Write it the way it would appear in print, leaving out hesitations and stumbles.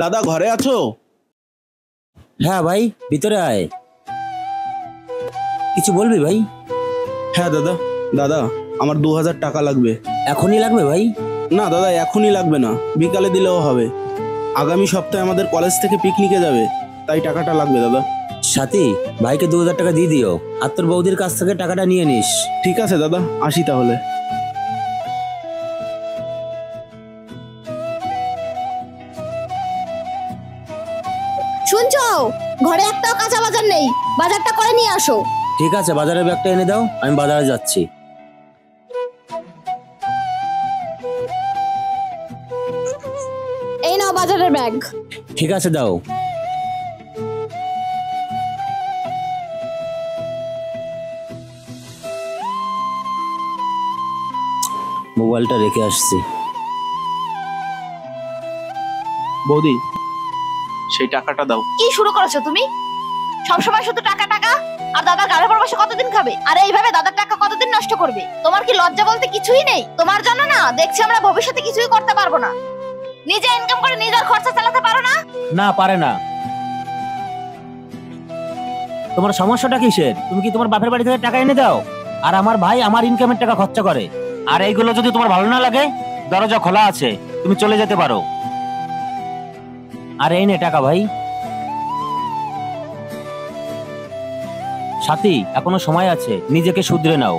দাদা ঘরে আছো? হ্যাঁ ভাই, ভিতরে আয়। কিছু বলবি ভাই? হ্যাঁ দাদা, দাদা আমার 2000 টাকা লাগবে। এখনই লাগবে ভাই? না দাদা, এখনই লাগবে না, বিকালে দিলেও হবে। আগামী সপ্তাহে আমাদের কলেজ থেকে পিকনিকে যাবে, তাই টাকাটা লাগবে দাদা। সাথী, ভাইকে 2000 টাকা দিয়ে দিও, আর তোর বৌদির কাছ থেকে টাকাটা নিয়ে নিস। ঠিক আছে দাদা, আসি তাহলে। শুনছো, ঘরে একটাও কাঁচা বাজার নেই, বাজারটা করে নিয়ে আসো। ঠিক আছে, বাজারের ব্যাগটা এনে দাও, আমি বাজারে যাচ্ছি। এই নাও বাজারের ব্যাগ। ঠিক আছে, দাও। মোবাইলটা রেখে আসছি। বৌদি, সেই টাকাটা দাও। কি শুরু করেছো তুমি? সবসময় শুধু টাকা টাকা, আর দাদার গাড়ি পর বসে কতদিন খাবে? আর এইভাবে দাদার টাকা কতদিন নষ্ট করবে? তোমার কি লজ্জা বলতে কিছুই নেই? তোমার জন্য না দেখছি আমরা ভবিষ্যতে কিছুই করতে পারবো না। নিজে ইনকাম করে নিজের খরচা চালাতে পারো না? না, পারে না। তোমার সমস্যাটা কিসের? তুমি কি তোমার বাপের বাড়ি থেকে টাকা এনে দাও, আর আমার ভাই আমার ইনকামের টাকা খরচা করে। আর এইগুলো যদি তোমার ভালো না লাগে, দরজা খোলা আছে, তুমি চলে যেতে পারো। আর এই নে টাকা ভাই। সাথী, এখনো সময় আছে, নিজেকে শুধরে নাও।